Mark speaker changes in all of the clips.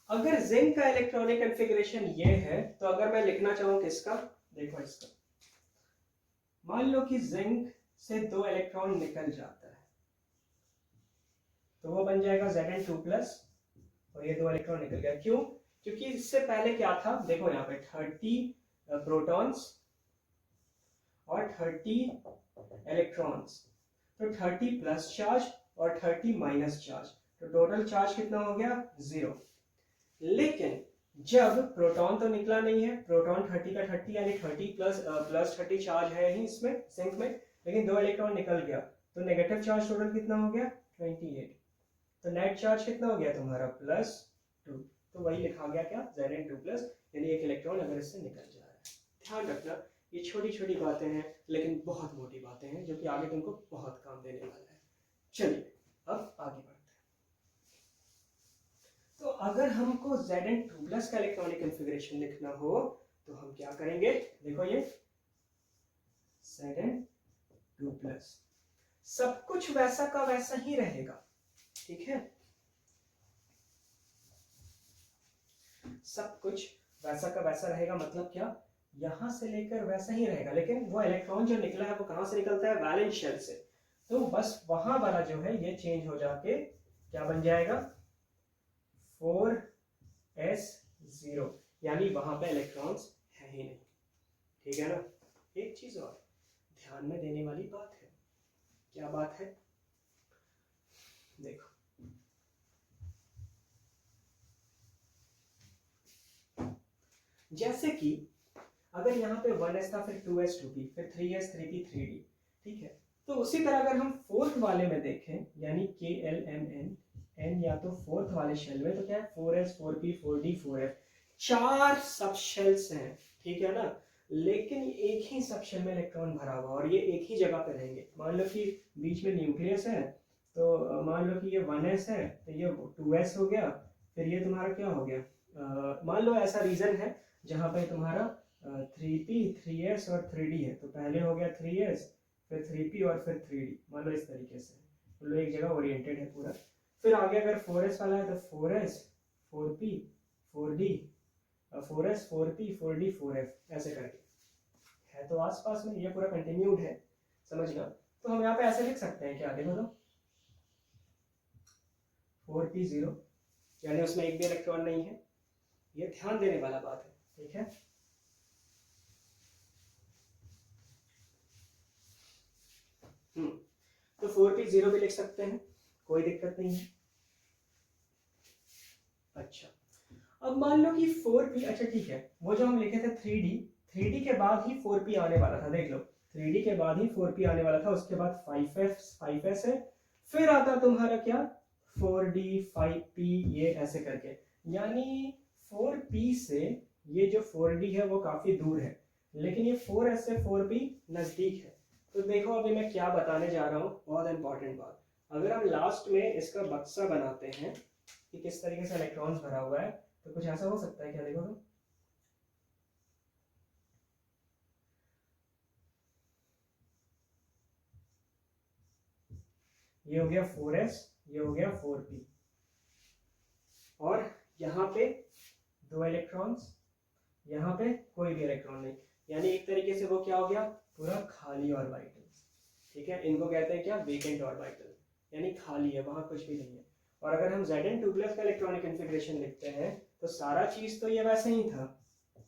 Speaker 1: अगर जिंक का electronic configuration ये है, तो अगर मैं लिखना चाहूँ किसका, देखो इसका, मान लो कि जिंक से 2 इलेक्ट्रॉन निकल जाता है, तो वो बन जाएगा Zn2+, और ये 2 इलेक्ट्रॉन निकल गया। क्यों? क्योंकि इससे पहले क्या था, देखो यहाँ पे 30 प्रोटॉन्स और 30 इलेक्ट्रॉन्स, तो 30 प्लस चार्ज और 30 माइनस चार्ज, तो टोटल चार्ज कितना हो गया, 0। लेकिन जब प्रोटॉन तो निकला नहीं है, प्रोटॉन 30 का 30 यानी 30 प्लस 30 चार्ज है ही इसमें सिंक में, लेकिन 2 इलेक्ट्रॉन निकल गया, तो नेगेटिव चार्ज टोटल कितना हो गया, 28। तो नेट चार्ज कितना हो गया तुम्हारा, +2। तो वही लिखा गया क्या, Zn2+, यानी एक इलेक्ट्रॉन अगर इससे निकल जा रहा है। ध्यान रखना, ये छोटी छोटी बातें हैं लेकिन बहुत मोटी बातें हैं जो कि आगे तुमको बहुत काम देने वाला है। चलिए अब आगे बढ़ते हैं। तो अगर हमको Zn2+ का इलेक्ट्रॉनिक कॉन्फ़िगरेशन लिखना हो तो हम क्या करेंगे, देखो ये Zn2+, सब कुछ वैसा का वैसा ही रहेगा, ठीक है, सब कुछ वैसा का वैसा रहेगा। मतलब क्या, यहां से लेकर वैसा ही रहेगा, लेकिन वो इलेक्ट्रॉन जो निकला है वो कहां से निकलता है, वैलेंस शेल से, तो बस वहां वाला जो है ये चेंज हो जाके क्या बन जाएगा, 4s0, यानी वहां पे इलेक्ट्रॉन्स है ही नहीं, ठीक है ना। एक चीज और ध्यान में देने वाली बात है, क्या बात है, देखो जैसे कि अगर यहाँ पे 1s था, फिर 2s 2p, फिर 3s 3p 3d, ठीक है, तो उसी तरह अगर हम फोर्थ वाले में देखें, यानी KLMN, n या तो फोर्थ वाले शेल में, तो क्या है, 4s 4p 4d 4f, 4 सब शेल्स हैं, ठीक है ना, लेकिन एक ही सब शेल में इलेक्ट्रॉन भरा हुआ और ये एक ही जगह पे रहेंगे। मान लो कि बीच में न्यूक्लियस है, तो मान लो कि ये 1s है, तो ये 2s हो गया, फिर ये तुम्हारा क्या हो गया, मान लो ऐसा रीजन है जहां पे तुम्हारा 3p 3s और 3d है, तो पहले हो गया 3s, फिर 3p और फिर 3d, मान लो इस तरीके से, तो लो एक जगह ओरिएंटेड है पूरा। फिर आगे अगर 4s वाला है तो 4s 4p 4d 4s 4p 4d 4f ऐसे करके है, तो आसपास में ये पूरा कंटिन्यूड है, समझना। तो हम यहाँ पे ऐसे लिख सकते हैं, क्या देखो तो 4p0, यानी उसमें एक भी इलेक्ट्रॉन नहीं है, ये ध्यान देने वाला बात है, ठीक है। तो 4p0 भी लिख सकते हैं, कोई दिक्कत नहीं है। अच्छा, अब मान लो कि 4p, अच्छा ठीक है, वो जो हम लिखे थे 3d के बाद ही 4p आने वाला था, देख लो 3d के बाद ही 4p आने वाला था, उसके बाद 5s है, फिर आता तुम्हारा क्या 4d 5p, ये ऐसे करके, यानी 4p से ये जो 4d है वो काफी दूर है, लेकिन ये 4s से 4p नजदीक है। तो देखो अभी मैं क्या बताने जा रहा हूँ, बहुत इंपॉर्टेंट बात, अगर हम लास्ट में इसका बक्सा बनाते हैं कि किस तरीके से इलेक्ट्रॉन्स भरा हुआ है, तो कुछ ऐसा हो सकता है, क्या देखो तो ये हो गया 4s, ये हो गया 4p, और यहाँ पे 2 इलेक्ट्रॉन्स, यहाँ पे कोई भी इलेक्ट्रॉन नहीं, यानी एक तरीके से वो क्या हो गया, पूरा खाली ऑर्बिटल, ठीक है, इनको कहते हैं क्या, वेकेंट ऑर्बिटल, यानी खाली है, वहां कुछ भी नहीं है। और अगर हम Zn2+ का इलेक्ट्रॉनिक कॉन्फ़िगरेशन लिखते हैं तो सारा चीज तो ये वैसे ही था,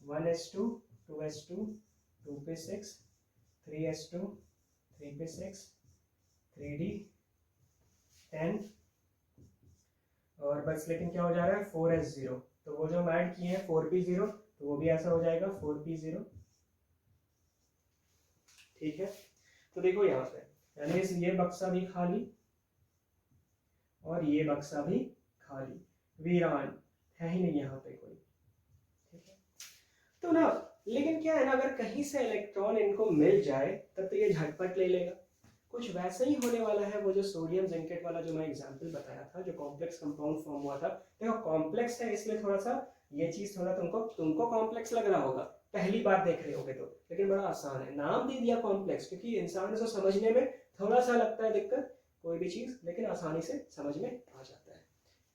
Speaker 1: 1s2 2s2 2p6 3s2 3p6 3d 10, और बस लेकिन क्या हो जा रहा है 4s0, तो वो जो हम ऐड किए हैं 4p0, तो वो भी ऐसा हो जाएगा 4p0, ठीक है। तो देखो यहाँ पे, यानी ये बक्सा भी खाली और ये बक्सा भी खाली, वीरान, है ही नहीं यहाँ पे कोई, ठीक है। तो ना, लेकिन क्या है ना, अगर कहीं से इलेक्ट्रॉन इनको मिल जाए तब तो ये झटपट ले लेगा, कुछ वैसा ही होने वाला है वो जो सोडियम जिंकेट वाला जो मैं एग्जांपल बताया था, जो कॉम्प्लेक्स कंपाउंड फॉर्म हुआ था। देखो कॉम्प्लेक्स है इसलिए थोड़ा सा ये चीज थोड़ा तुमको कॉम्प्लेक्स लग रहा होगा, पहली बार देख रहे होगे तो, लेकिन बड़ा आसान है, नाम दे दिया कॉम्प्लेक्स, क्योंकि इंसान को समझने में थोड़ा सा लगता है दिक्कत कोई भी चीज, लेकिन आसानी से समझ में आ जाता है,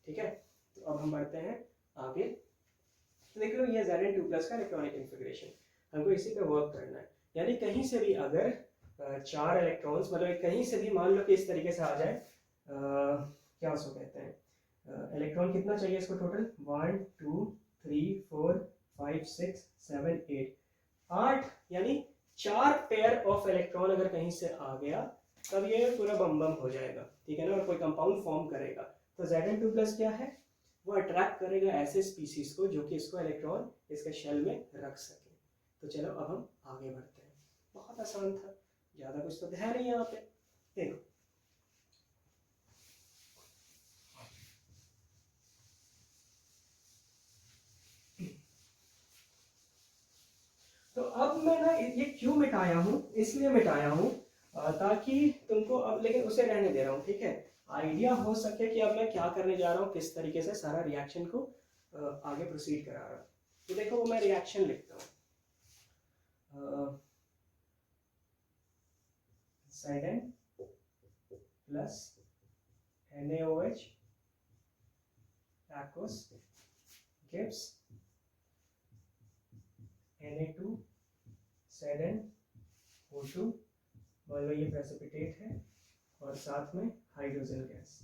Speaker 1: ठीक है। तो अब हम बढ़ते हैं आगे तो देख लो ये Zn2+ का इलेक्ट्रॉनिक कॉन्फ़िगरेशन, हमको इसी पे वर्क करना है। यानी कहीं से भी अगर 4 इलेक्ट्रॉन्स मतलब कहीं से भी मान लो कि इस तरीके से आ जाए, क्या उसको कहते हैं, इलेक्ट्रॉन कितना चाहिए इसको टोटल 1 2 3 4 5 6 7 8 8, यानी 4 पेयर ऑफ इलेक्ट्रॉन अगर कहीं से आ गया तब ये पूरा बम बम हो जाएगा, ठीक है ना, और कोई कंपाउंड फॉर्म करेगा। तो Zn2+ क्या है, वो अट्रैक्ट करेगा ऐसे स्पीसीज को जो कि इसको इलेक्ट्रॉन इसके शेल में रख सके। तो चलो अब हम आगे बढ़ते हैं। बहुत आसान था, ज़्यादा कुछ तो है नहीं यहाँ पे। देखो तो अब मैं ना ये क्यों मिटाया हूँ, इसलिए मिटाया हूँ ताकि तुमको अब, लेकिन उसे रहने दे रहा हूँ, ठीक है, आइडिया हो सके कि अब मैं क्या करने जा रहा हूँ, किस तरीके से सारा रिएक्शन को आगे प्रोसीड करा रहा हूँ। तो देखो वो मैं रिएक्शन लिखता हूँ, Zn plus NaOH aqueous gives Na2 Zn O2, मान लो ये प्रेसिपिटेट है और साथ में हाइड्रोजन गैस।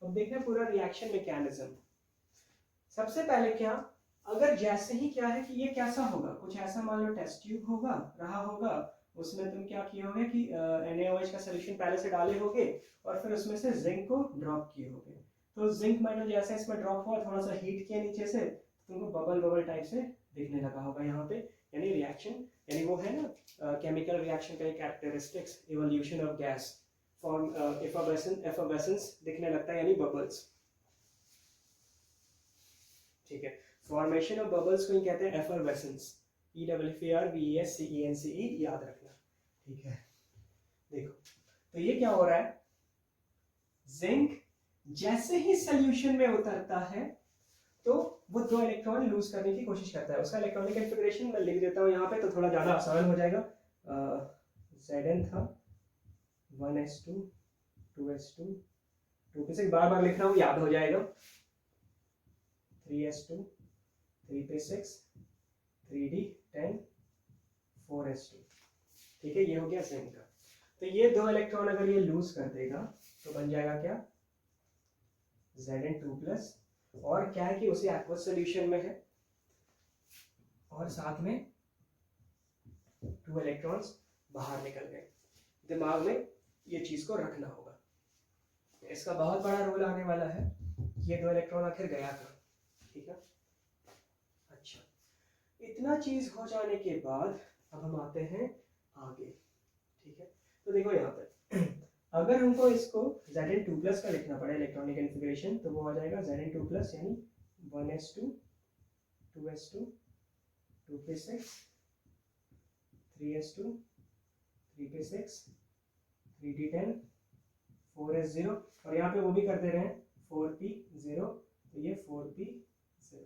Speaker 1: अब देखते हैं पूरा रिएक्शन मैकेनिज्म। सबसे पहले क्या, अगर जैसे ही क्या है कि ये कैसा होगा, कुछ ऐसा मान लो टेस्ट ट्यूब होगा रहा होगा, उसमें तुम क्या किए होगे कि NaOH का सोल्यूशन पहले से डाले होगे और फिर उसमें से जिंक को ड्रॉप किए होगे। तो जिंक मेटल जैसे इसमें ड्रॉप हुआ, थोड़ा सा हीट किया नीचे से, तुमको बबल बबल टाइप से दिखने लगा होगा यहाँ पे, यानी रिएक्शन, यानी वो है ना केमिकल रिएक्शन का एक characteristics, evolution of gas form, effervescence दिखने लगता है, यानी बबल्स, ठीक है। फॉर्मेशन ऑफ बबल्स को ही कहते हैं एफर्वेसेंस, EFFERVESCENCE, याद रखना, ठीक है। देखो तो ये क्या हो रहा है, जिंक जैसे ही सॉल्यूशन में उतरता है तो वो 2 इलेक्ट्रॉन लूज करने की कोशिश करता है। उसका इलेक्ट्रॉनिक कॉन्फ़िगरेशन मैं लिख देता हूँ यहाँ पे तो थोड़ा ज़्यादा आसान हो जाएगा। Zn था 1s2 2s2 2p6, बार बार लिख रहा हूँ याद हो जाएगा, 3s2 3p6 3d10 4s2, ठीक है, ये हो गया जिंक का। तो ये 2 इलेक्ट्रॉन अगर ये लूज कर देगा तो बन जाएगा क्या, Zn2+, और क्या है कि उसी एक्वस सॉल्यूशन में है और साथ में 2 इलेक्ट्रॉन्स बाहर निकल गए। दिमाग में ये चीज को रखना होगा, इसका बहुत बड़ा रोल आने वाला है, ये 2 इलेक्ट्रॉन आखिर गया था, ठीक है। अच्छा, इतना चीज हो जाने के बाद अब हम आते हैं आगे, ठीक है। तो देखो यहाँ पे अगर हमको इसको Zn2+ का लिखना पड़े इलेक्ट्रॉनिक कॉन्फ़िगरेशन, तो वो आ जाएगा Zn2+ यानी 1s2 2s2 2p6 3s2 3p6 3d10 4s0, और यहाँ पे वो भी कर दे रहे हैं 4p0, तो ये 4p0,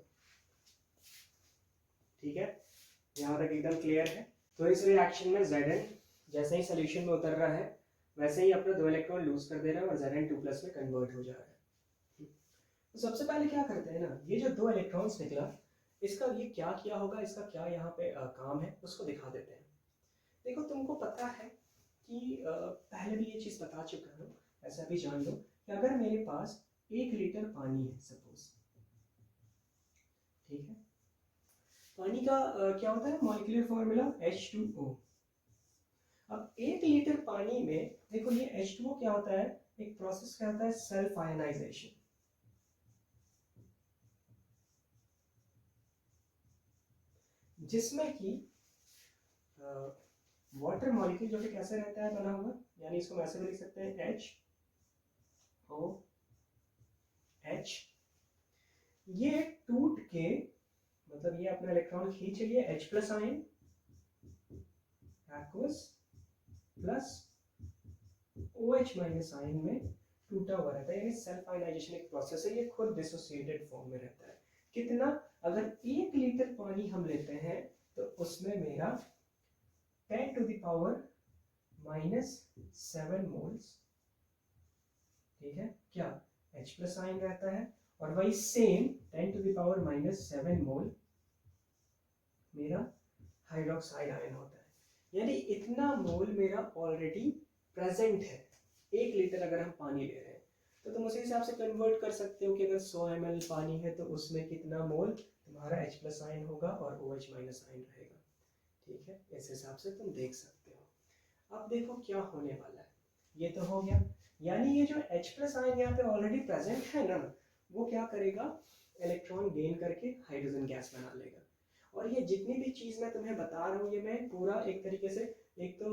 Speaker 1: ठीक है, यहाँ तक एकदम क्लियर है। तो इस रिएक्शन में Zn जैसे ही सोल्यूशन में उतर रहा है वैसे ही अपना 2 इलेक्ट्रॉन लूज कर दे रहा है और Zn2+ में कन्वर्ट हो जा रहा है। तो सबसे पहले क्या करते हैं ना, ये जो 2 इलेक्ट्रॉन्स निकला, इसका ये क्या किया होगा, इसका क्या यहाँ पे काम है उसको दिखा देते हैं। देखो तुमको पता है कि पहले भी ये चीज़ बता चुका हूँ, ऐसा भी जान लो कि अगर मेरे पास 1 लीटर पानी है सपोज, ठीक है, पानी का क्या होता है मॉलिक्यूलर फॉर्मूला H2O। अब 1 लीटर पानी में देखो ये H2O क्या होता है, एक प्रोसेस क्या होता है, सेल्फ आयनाइजेशन, जिसमें कि वाटर मॉलिक्यूल जो कि कैसे रहता है बना हुआ, यानी इसको हम ऐसे भी लिख सकते हैं HOH, ये टूट के मतलब ये अपना इलेक्ट्रॉन खींच लिए H+ ion aqueous plus OH- ion में टूटा हुआ रहता है, यानी सेल्फ आयनाइजेशन एक प्रोसेस है, ये खुद डिसोसिएटेड फॉर्म में रहता है। कितना, अगर 1 लीटर पानी हम लेते हैं तो उसमें मेरा 10⁻⁻7 मोल्स, ठीक है, क्या H+ आयन रहता है और वही सेम 10⁻⁻7 मोल मेरा हाइड्रोक्साइड आयन होता है, यानी इतना मोल मेरा ऑलरेडी प्रेजेंट है। 1 लीटर अगर हम पानी ले रहे हैं तो तुम उसी हिसाब से कन्वर्ट कर सकते हो कि अगर 100 ml पानी है तो उसमें कितना मोल तुम्हारा H+ आयन होगा और OH- आयन रहेगा। ठीक है, इस हिसाब से तुम देख सकते हो। अब देखो क्या होने वाला है, ये तो हो गया, यानी ये जो H+ आयन यहाँ पे ऑलरेडी प्रेजेंट है ना, वो क्या करेगा, इलेक्ट्रॉन गेन करके हाइड्रोजन गैस बना लेगा। और ये जितनी भी चीज़ मैं तुम्हें बता रहा हूँ ये मैं पूरा एक तरीके से, एक तो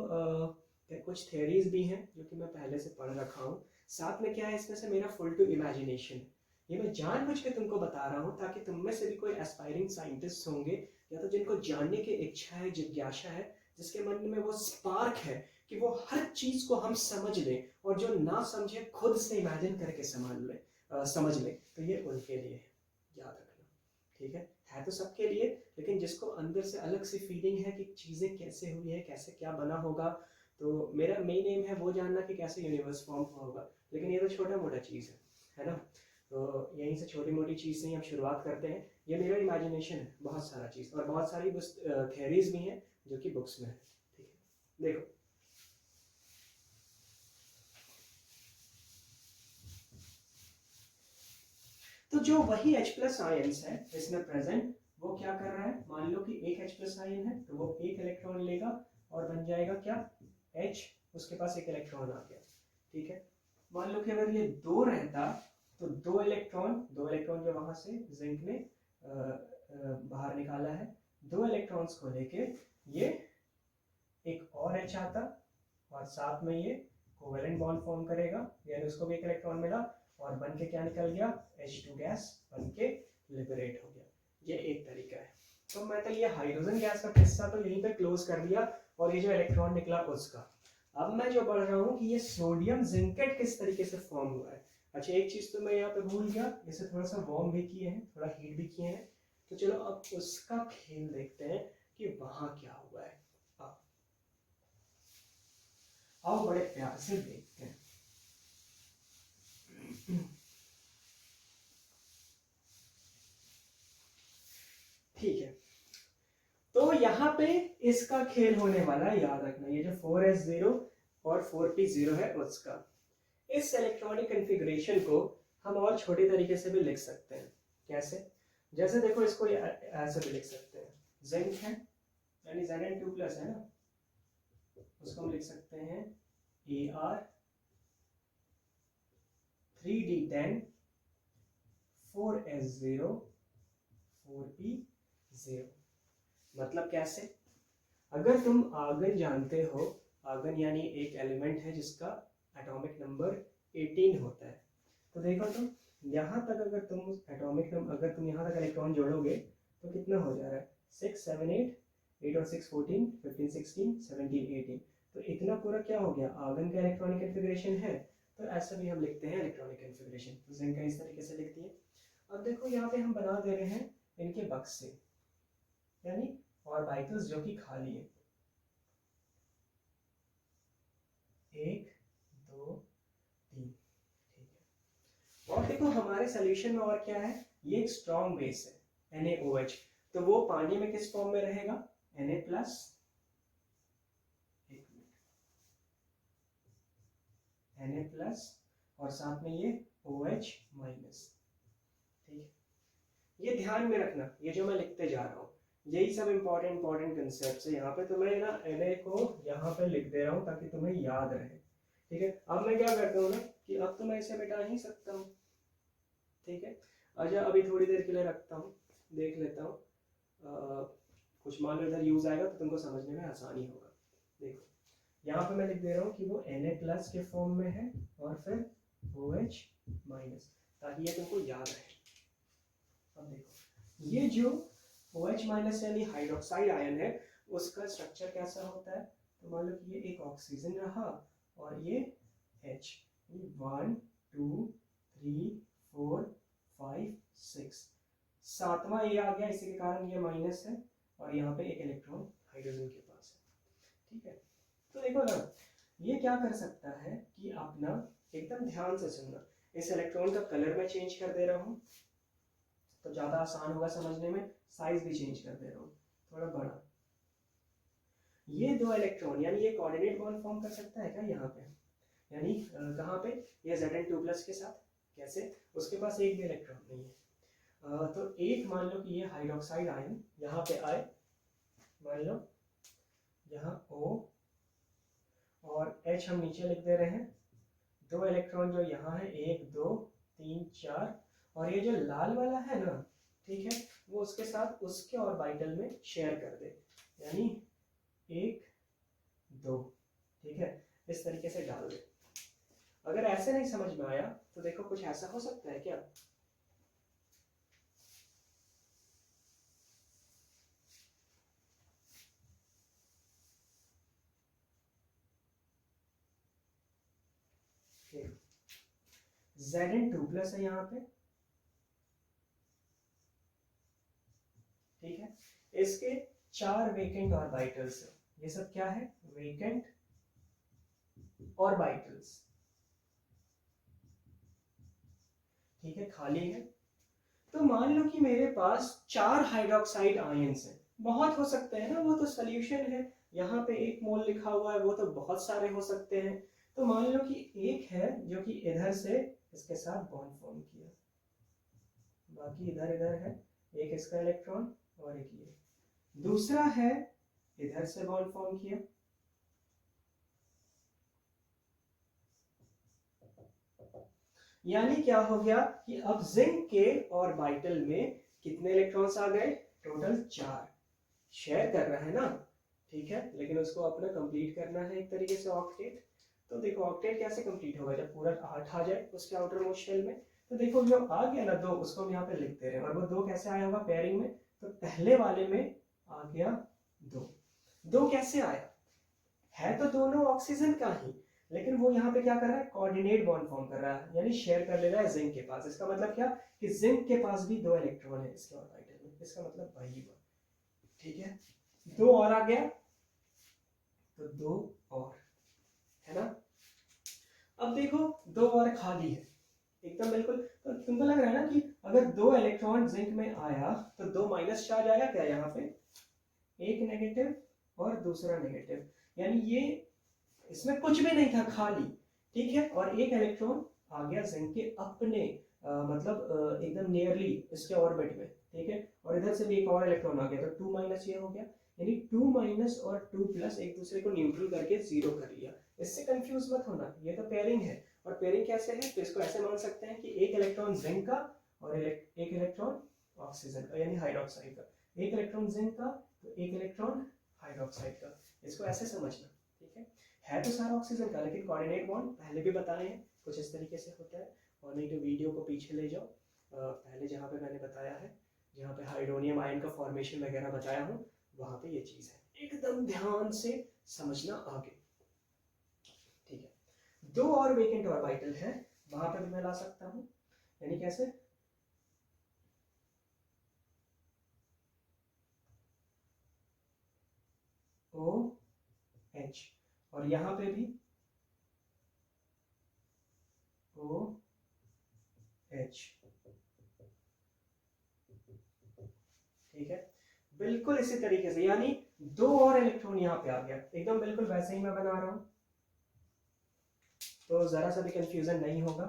Speaker 1: कुछ थ्योरीज भी हैं जो कि मैं पहले से पढ़ रखा हूँ, साथ में क्या है इसमें से मेरा फुल टू इमेजिनेशन। ये मैं जानबूझ के तुमको बता रहा हूँ ताकि तुम में से भी कोई एस्पायरिंग साइंटिस्ट होंगे या तो जिनको जानने की इच्छा है, जिज्ञासा है, जिसके मन में वो स्पार्क है कि वो हर चीज को हम समझ लें, और जो ना समझे खुद से इमेजिन करके समझ ले, तो ये उनके लिए है, याद रखना। ठीक है तो सबके लिए, लेकिन जिसको अंदर से अलग सी फीलिंग है कि चीज़ें कैसे हुई है, कैसे क्या बना होगा, तो मेरा मेन एम है वो जानना कि कैसे यूनिवर्स फॉर्म होगा। लेकिन ये तो छोटा मोटा चीज़ है ना, तो यहीं से छोटी मोटी चीज़ से ही हम शुरुआत करते हैं। ये मेरा इमेजिनेशन है, बहुत सारा चीज़, और बहुत सारी थ्योरीज भी हैं जो कि बुक्स में है। ठीक है, देखो तो जो वही H+ आयन्स है इसमें प्रेजेंट, वो क्या कर रहा है, मान लो कि एक H+ आयन है तो वो एक इलेक्ट्रॉन लेगा और बन जाएगा क्या, H, उसके पास एक इलेक्ट्रॉन आ गया। ठीक है, मान लो कि अगर ये 2 रहता तो दो इलेक्ट्रॉन जो वहां से जिंक ने बाहर निकाला है, 2 इलेक्ट्रॉन्स को लेके ये एक और H आता और साथ में ये कोवेलेंट बॉन्ड फॉर्म करेगा, यानी उसको भी एक इलेक्ट्रॉन मिला और बन के क्या निकल गया, H2 गैस बन के लिबरेट हो गया। ये एक तरीका है। तो मैं तो ये हाइड्रोजन गैस का किस्सा तो यहीं पे क्लोज कर दिया, और ये जो इलेक्ट्रॉन निकला उसका। अब मैं जो पढ़ रहा हूँ कि ये सोडियम जिंकेट किस तरीके से फॉर्म हुआ है। अच्छा एक चीज तो मैं यहाँ पे भूल गया, इसे थोड़ा सा वार्म भी किए हैं, थोड़ा हीट भी किए हैं, तो चलो अब उसका खेल देखते हैं कि वहां क्या हुआ है। आओ बड़े प्यार से देखते हैं। ठीक है, तो यहाँ पे इसका खेल होने वाला है, याद रखना, ये जो 4s0 और 4p0 है उसका। इस इलेक्ट्रॉनिक कॉन्फ़िगरेशन को हम और छोटे तरीके से भी लिख सकते हैं। कैसे, जैसे देखो इसको ऐसे भी लिख सकते हैं, जिंक है यानी Zn2+ है ना, उसको हम लिख सकते हैं Ar 3d10 4s0 4p0। मतलब कैसे, अगर तुम आर्गन जानते हो, आर्गन यानी एक एलिमेंट है जिसका एटॉमिक नंबर 18 होता है, तो देखो तुम यहाँ तक अगर तुम एटॉमिक नंबर, अगर तुम यहाँ तक इलेक्ट्रॉन जोड़ोगे तो कितना हो जा रहा है, 6 7 8 8 और 6 14 15 16 17 18, तो इतना पूरा क्या हो गया, आर्गन का इलेक्ट्रॉनिक कॉन्फ़िगरेशन है। तो ऐसा भी हम लिखते हैं इलेक्ट्रॉनिक कॉन्फ़िगरेशन, तो जिंक का इस तरीके से लिख दिए। अब देखो यहाँ पे हम बना दे रहे हैं इनके बक्से, यानी ऑर्बिटल्स जो कि खाली है, 1 2 3। ठीक है, और देखो हमारे सोल्यूशन में और क्या है, ये एक स्ट्रॉन्ग बेस है NaOH, तो वो पानी में किस फॉर्म में रहेगा, Na+, Na+ और साथ में ये OH-। ठीक है, ये ध्यान में रखना, ये जो मैं लिखते जा रहा हूँ यही सब इंपॉर्टेंट कंसेप्ट है यहाँ पे, तो मैं ना Na को यहाँ पे लिख दे रहा हूँ ताकि तुम्हें याद रहे। ठीक है, अब मैं क्या करता हूँ ना कि अब तो मैं इसे मिटा ही सकता हूँ। ठीक है, अच्छा अभी थोड़ी देर के लिए रखता हूँ, देख लेता हूँ कुछ मान लो इधर यूज आएगा तो तुमको समझने में आसानी होगा। देखो यहाँ पे मैं लिख दे रहा हूँ कि वो Na+ के फॉर्म में है और फिर OH-, ताकि ये तुमको याद रहे। अब देखो ये जो OH- यानी हाइड्रोक्साइड आयन है उसका स्ट्रक्चर कैसा होता है, तो मान लो कि ये एक ऑक्सीजन रहा और ये H, 1 2 3 4 5 6, 7वां ये आ गया, इसी के कारण ये माइनस है और यहाँ पे एक इलेक्ट्रॉन हाइड्रोजन के पास है। ठीक है, तो देखो ना ये क्या कर सकता है कि आप ना एकदम ध्यान से सुनना, इस इलेक्ट्रॉन का कलर मैं चेंज कर दे रहा हूँ तो ज़्यादा आसान होगा समझने में, साइज भी चेंज कर दे रहा हूँ थोड़ा बड़ा। ये दो इलेक्ट्रॉन यानी ये कोऑर्डिनेट बॉन्ड फॉर्म कर सकता है क्या यहाँ पे, यानी कहाँ पे, ये Zn2+ के साथ, कैसे, उसके पास एक भी इलेक्ट्रॉन नहीं है। तो एक मान लो कि ये हाइड्रोक्साइड आयन यहाँ पे आए, मान लो यहाँ O और H हम नीचे लिख दे रहे हैं, दो इलेक्ट्रॉन जो यहाँ है 1 2 3 4, और ये जो लाल वाला है ना, ठीक है, वो उसके साथ उसके ऑर्बिटल में शेयर कर दे, यानी 1 2, ठीक है, इस तरीके से डाल दे। अगर ऐसे नहीं समझ में आया तो देखो कुछ ऐसा हो सकता है क्या, Zn2+ है यहाँ पे, ठीक है, इसके 4 वेकेंट ऑर्बिटल्स है, ये सब क्या है, वेकेंट ऑर्बिटल्स, ठीक है, खाली है। तो मान लो कि मेरे पास 4 हाइड्रोक्साइड आयंस हैं, बहुत हो सकते हैं ना, वो तो सोल्यूशन है, यहाँ पे 1 मोल लिखा हुआ है, वो तो बहुत सारे हो सकते हैं। तो मान लो कि एक है जो कि इधर से इसके साथ बॉन्ड फॉर्म किया, बाकी इधर इधर है, एक इसका इलेक्ट्रॉन और एक ये, दूसरा है इधर से बॉन्ड फॉर्म किया, यानी क्या हो गया कि अब जिंक के ऑर्बिटल में कितने इलेक्ट्रॉन्स आ गए, टोटल 4, शेयर कर रहा है ना, ठीक है, लेकिन उसको अपना कंप्लीट करना है एक तरीके से ऑक्टेट। तो देखो ऑक्टेट कैसे कंप्लीट होगा, जब पूरा 8 आ जाए उसके आउटर मोस्ट शेल में। तो देखो जो आ गया ना 2, उसको हम यहाँ पे लिख दे रहे हैं, और वो 2 कैसे आया होगा पेयरिंग में, तो पहले वाले में आ गया 2, 2 कैसे आया, है तो दोनों ऑक्सीजन का ही, लेकिन वो यहाँ पे क्या कर रहा है, कोऑर्डिनेट बॉन्ड फॉर्म कर रहा है, यानी शेयर कर ले रहा है जिंक के पास। इसका मतलब क्या, कि जिंक के पास भी 2 इलेक्ट्रॉन है इसके ऑर्बिटल में, इसका मतलब वही हुआ, ठीक है, 2 और आ गया, तो 2 और, है ना। अब देखो 2 और खाली है एकदम बिल्कुल, तो तुमको लग रहा है ना कि अगर 2 इलेक्ट्रॉन जिंक में आया तो 2 माइनस चार्ज आया क्या यहाँ पे, एक नेगेटिव और दूसरा नेगेटिव, यानी ये इसमें कुछ भी नहीं था, खाली, ठीक है, और एक इलेक्ट्रॉन आ गया जिंक के अपने मतलब एकदम नियरली इसके ऑर्बिट में, ठीक है, और इधर से भी एक और इलेक्ट्रॉन आ गया, तो 2 माइनस ये हो गया, यानी 2 माइनस और 2 प्लस एक दूसरे को न्यूट्रल करके 0 कर लिया। इससे कंफ्यूज मत होना, ये तो पेयरिंग है, और पेयरिंग कैसे है, तो इसको ऐसे मान सकते हैं कि एक इलेक्ट्रॉन जिंक का और एक इलेक्ट्रॉन ऑक्सीजन का, यानी हाइड्रोक्साइड का, एक इलेक्ट्रॉन जिंक का तो एक इलेक्ट्रॉन हाइड्रोक्साइड का, इसको ऐसे समझना, ठीक है तो सारा ऑक्सीजन का, लेकिन कोऑर्डिनेट बॉन्ड पहले भी बताए हैं कुछ इस तरीके से होता है, और नहीं तो वीडियो को पीछे ले जाओ, पहले जहाँ पे मैंने बताया है, जहाँ पे हाइड्रोनियम आयन का फॉर्मेशन वगैरह बताया हूँ, वहाँ पे ये चीज़ है, एकदम ध्यान से समझना आगे, ठीक है। 2 और वेकेंट ऑर्बिटल है, वहाँ पे भी मैं ला सकता हूँ, यानी कैसे, OH, और यहाँ पे भी OH, ठीक है, बिल्कुल इसी तरीके से, यानी 2 और इलेक्ट्रॉन यहाँ पे आ गया, एकदम बिल्कुल वैसे ही मैं बना रहा हूँ, तो जरा सा भी कंफ्यूजन नहीं होगा।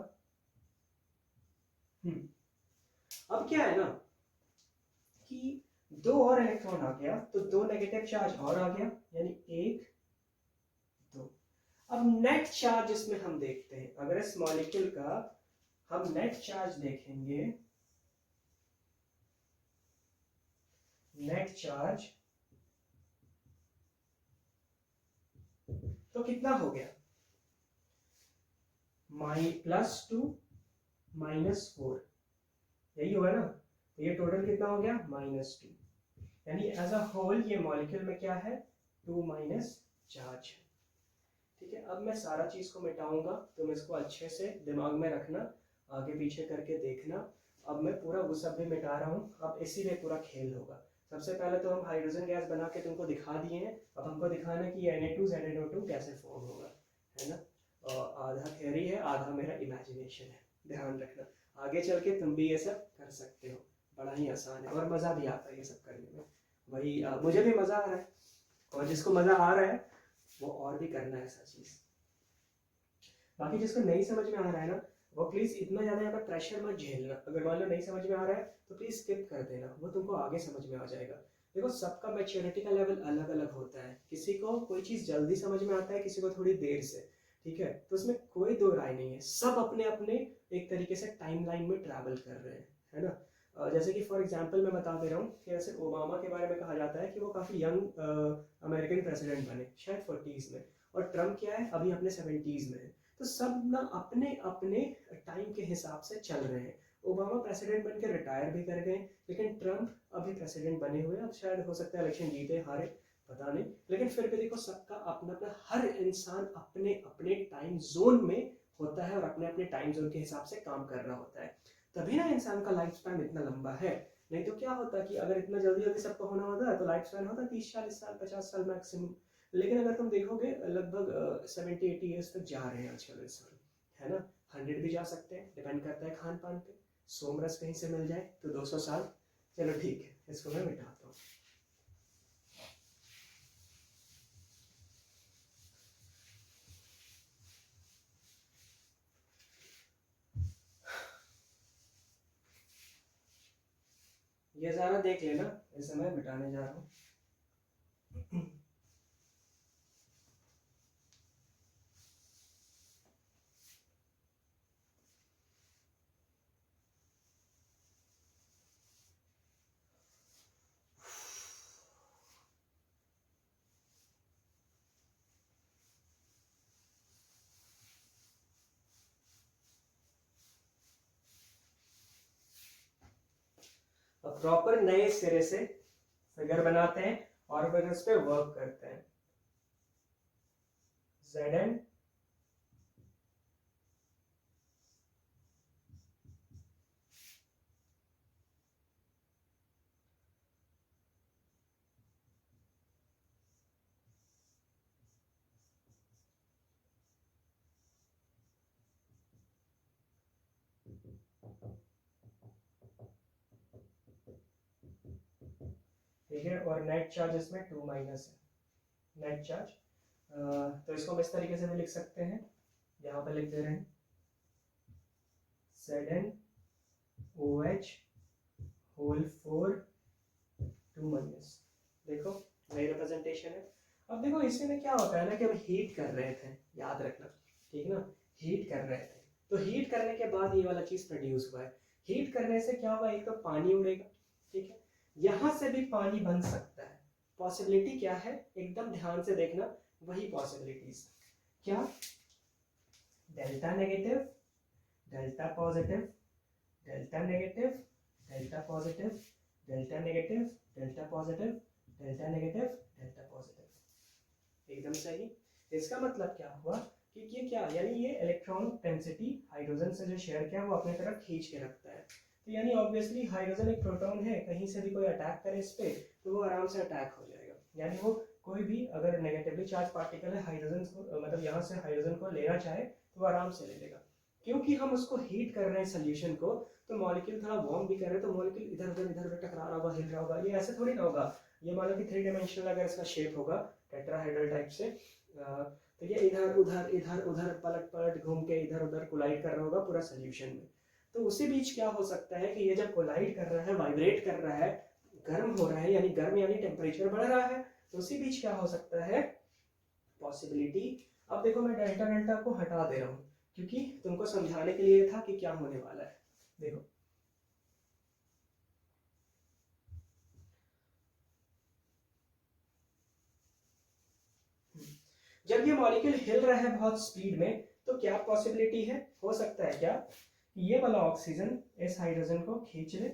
Speaker 1: अब क्या है ना कि 2 और इलेक्ट्रॉन आ गया, तो 2 नेगेटिव चार्ज और आ गया, यानी 1 2। अब नेट चार्ज इसमें हम देखते हैं, अगर इस मॉलिक्यूल का हम नेट चार्ज देखेंगे, नेट चार्ज तो कितना हो गया, +2 -4, यही हुआ ना, तो ये टोटल कितना हो गया, -2, यानी एज अ होल ये मॉलिक्यूल में क्या है, 2 माइनस चार्ज है, ठीक है। अब मैं सारा चीज को मिटाऊंगा, तुम इसको अच्छे से दिमाग में रखना, आगे पीछे करके देखना। अब मैं पूरा वो सब भी मिटा रहा हूँ, अब इसीलिए पूरा खेल होगा। सबसे पहले तो हम हाइड्रोजन गैस बना के तुमको दिखा दिए हैं, अब हमको दिखाना है कि ये Na2 ZNO2 कैसे फॉर्म होगा, है ना, और आधा थ्योरी है आधा मेरा इमेजिनेशन है, ध्यान रखना, आगे चल के तुम भी ये सब कर सकते हो, बड़ा ही आसान है और मज़ा भी आता है ये सब करने में। वही मुझे भी मज़ा आ रहा है, और जिसको मज़ा आ रहा है वो और भी करना है ऐसा चीज़। बाकी जिसको नहीं समझ में आ रहा है ना, वो प्लीज़ इतना ज़्यादा यहाँ पर प्रेशर मत झेलना। अगर मान लो नहीं समझ में आ रहा है तो प्लीज़ स्किप कर देना, वो तुमको आगे समझ में आ जाएगा। देखो सबका मैच्योरिटी का लेवल अलग अलग होता है, किसी को कोई चीज़ जल्दी समझ में आता है, किसी को थोड़ी देर से, ठीक है। तो उसमें कोई दो राय नहीं है, सब अपने अपने एक तरीके से टाइमलाइन में ट्रैवल कर रहे हैं, है ना। जैसे कि फॉर एग्जांपल मैं बता दे रहा हूँ कि जैसे ओबामा के बारे में कहा जाता है कि वो काफ़ी यंग अमेरिकन प्रेसिडेंट बने, शायद 40s में, और ट्रम्प क्या है अभी अपने 70s में है। तो सब ना अपने अपने टाइम के हिसाब से चल रहे हैं। ओबामा प्रेसिडेंट बन के रिटायर भी कर गए, लेकिन ट्रम्प अभी प्रेसिडेंट बने हुए, अब शायद हो सकता है इलेक्शन जीते हारे, पता नहीं, लेकिन फिर भी देखो सबका अपना अपना, हर इंसान अपने अपने टाइम जोन में होता है और अपने अपने टाइम जोन के हिसाब से काम कर रहा होता है, तभी ना इंसान का लाइफ स्पैन इतना लंबा है। नहीं तो क्या होता कि अगर इतना जल्दी जल्दी सबका होना होता तो लाइफ स्पैन होता 30-40 साल, 50 साल मैक्सिमम। लेकिन अगर तुम देखोगे लगभग 70-80 ईयर्स तक जा रहे हैं आजकल इंसान, है ना। 100 भी जा सकते हैं, डिपेंड करता है खान पान पे। सोमरस कहीं से मिल जाए तो 200 साल, चलो ठीक है, इसको मैं मिटाता हूँ। ये ज़रा देख लेना, इसे मैं मिटाने जा रहा हूँ। अब प्रॉपर नए सिरे से फिगर बनाते हैं और फिर उस पर वर्क करते हैं। Zn ठीक है, और नेट चार्ज इसमें 2 माइनस है, नेट चार्ज। तो इसको हम इस तरीके से भी लिख सकते हैं, यहाँ पर लिख दे रहे हैं Zn OH होल 4 2 माइनस। देखो नई रिप्रेजेंटेशन है। अब देखो इसमें में क्या होता है ना कि हम हीट कर रहे थे, याद रखना, ठीक ना, हीट कर रहे थे, तो हीट करने के बाद ये वाला चीज प्रोड्यूस हुआ है। हीट करने से क्या हुआ, एक तो पानी उड़ेगा, ठीक है, यहाँ से भी पानी बन सकता है। पॉसिबिलिटी क्या है, एकदम ध्यान से देखना, वही पॉसिबिलिटीज क्या, delta negative, delta positive, delta negative, delta positive, delta negative, delta positive, delta negative, delta positive. एकदम सही। इसका मतलब क्या हुआ कि ये क्या, यानी ये इलेक्ट्रॉन डेंसिटी हाइड्रोजन से जो शेयर किया वो अपने तरफ खींच के रखता है। तो यानी ऑब्वियसली हाइड्रोजन एक प्रोटॉन है, कहीं से भी कोई अटैक करे इस पे तो वो आराम से अटैक हो जाएगा। यानी वो कोई भी अगर नेगेटिवली चार्ज पार्टिकल है हाइड्रोजन को, मतलब यहाँ से हाइड्रोजन को लेना चाहे तो वो आराम से ले लेगा। क्योंकि हम उसको हीट कर रहे हैं सोल्यूशन को, तो मॉलिक्यूल थोड़ा वार्म भी कर रहे हैं, तो मॉलिक्यूल इधर उधर टकरा रहा होगा, हिल रहा होगा। ये ऐसे थोड़ी ना होगा, ये मान लो कि 3 डायमेंशनल अगर इसका शेप होगा टेट्राहेड्रल टाइप से, तो ये इधर उधर पलट पलट घूम के इधर उधर कोलाइड कर रहा होगा पूरा सोल्यूशन में। तो उसी बीच क्या हो सकता है कि ये जब कोलाइड कर रहा है, वाइब्रेट कर रहा है, गर्म हो रहा है, यानी गर्म यानी टेम्परेचर बढ़ रहा है, तो उसी बीच क्या हो सकता है पॉसिबिलिटी। अब देखो मैं डेल्टा डेल्टा को हटा दे रहा हूँ क्योंकि तुमको समझाने के लिए था कि क्या होने वाला है। देखो जब ये मॉलिक्यूल हिल रहा है बहुत स्पीड में, तो क्या पॉसिबिलिटी है, हो सकता है क्या कि ये वाला ऑक्सीजन इस हाइड्रोजन को खींच ले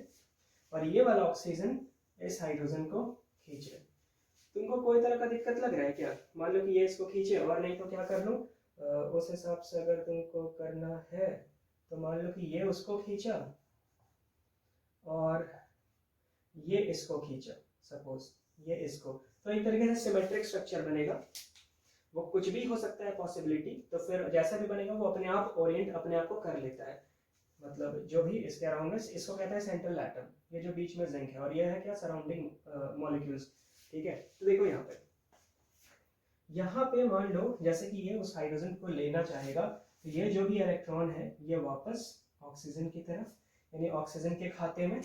Speaker 1: और ये वाला ऑक्सीजन इस हाइड्रोजन को खींच ले। तुमको कोई तरह का दिक्कत लग रहा है क्या, मान लो कि ये इसको खींचे, और नहीं तो क्या कर लूँ, उस हिसाब से अगर तुमको करना है तो मान लो कि ये उसको खींचा और ये इसको खींचा, सपोज ये इसको, तो एक तरीके से सिमेट्रिक स्ट्रक्चर बनेगा। वो कुछ भी हो सकता है पॉसिबिलिटी, तो फिर जैसा भी बनेगा वो अपने आप ओरिएंट अपने आप को कर लेता है। मतलब जो भी इसके अराउंड है, इसको कहते हैं सेंट्रल एटम, ये जो बीच में जिंक है, और ये है क्या, सराउंडिंग मॉलिक्यूल्स। ठीक है, तो देखो यहाँ पे मान लो जैसे कि ये उस हाइड्रोजन को लेना चाहेगा, तो ये जो भी इलेक्ट्रॉन है ये वापस ऑक्सीजन की तरफ, यानी ऑक्सीजन के खाते में।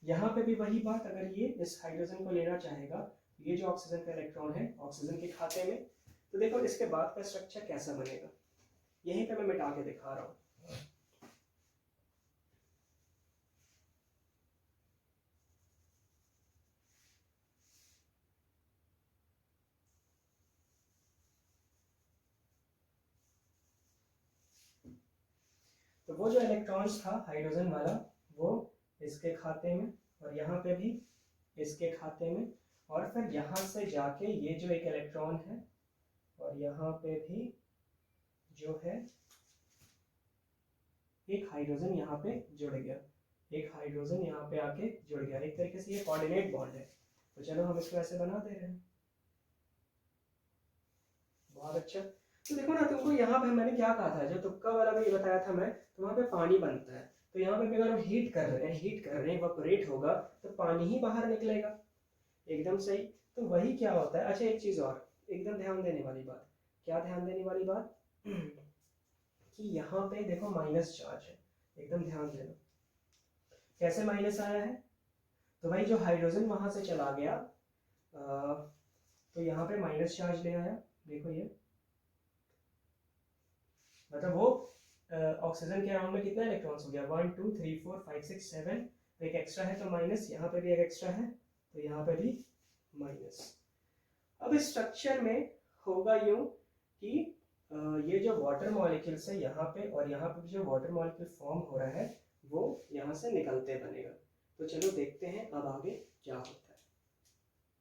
Speaker 1: यहाँ पे भी वही बात, अगर ये इस हाइड्रोजन को लेना चाहेगा, तो ये जो ऑक्सीजन का इलेक्ट्रॉन है ऑक्सीजन के खाते में। तो देखो इसके बाद का स्ट्रक्चर कैसा बनेगा, यहीं पे मैं मिटा के दिखा रहा हूँ। तो वो जो इलेक्ट्रॉन्स था हाइड्रोजन वाला, वो इसके खाते में, और यहाँ पे भी इसके खाते में, और फिर यहाँ से जाके ये जो एक इलेक्ट्रॉन है, और यहाँ पे भी जो है एक हाइड्रोजन यहाँ पे जुड़ गया, एक हाइड्रोजन यहाँ पे आके जुड़ गया। एक तरीके से ये कोऑर्डिनेट बॉन्ड है। तो चलो हम इसको ऐसे बना दे रहे हैं। बहुत अच्छा। तो देखो ना, तुमको यहाँ पे मैंने क्या कहा था, जो तुक्का वाला भी बताया था मैं, तो वहाँ पे पानी बनता है। तो यहाँ पे भी अगर हम हीट कर रहे हैं, इवापोरेट होगा, तो पानी ही बाहर निकलेगा। एकदम सही। तो वही क्या होता है। अच्छा, एक चीज और एकदम ध्यान देने वाली बात, क्या ध्यान देने वाली बात कि यहाँ पे देखो माइनस चार्ज है, एकदम ध्यान देना। कैसे माइनस आया है, तो भाई जो हाइड्रोजन वहां से चला गया, तो यहाँ पे माइनस चार्ज ले आया। देखो ये मतलब वो ऑक्सीजन के अराउंड में कितना इलेक्ट्रॉन्स हो गया, 1 2 3 4 5 6 7, तो एक एक्स्ट्रा है तो माइनस, यहाँ पे भी एक एक्स्ट्रा है तो यहाँ पे भी माइनस। अब इस स्ट्रक्चर में होगा यूं कि ये जो वाटर मॉलिक्यूल्स है यहाँ पे, और यहाँ पे जो वाटर मॉलिक्यूल फॉर्म हो रहा है वो यहाँ से निकलते बनेगा। तो चलो देखते हैं अब आगे क्या होता है।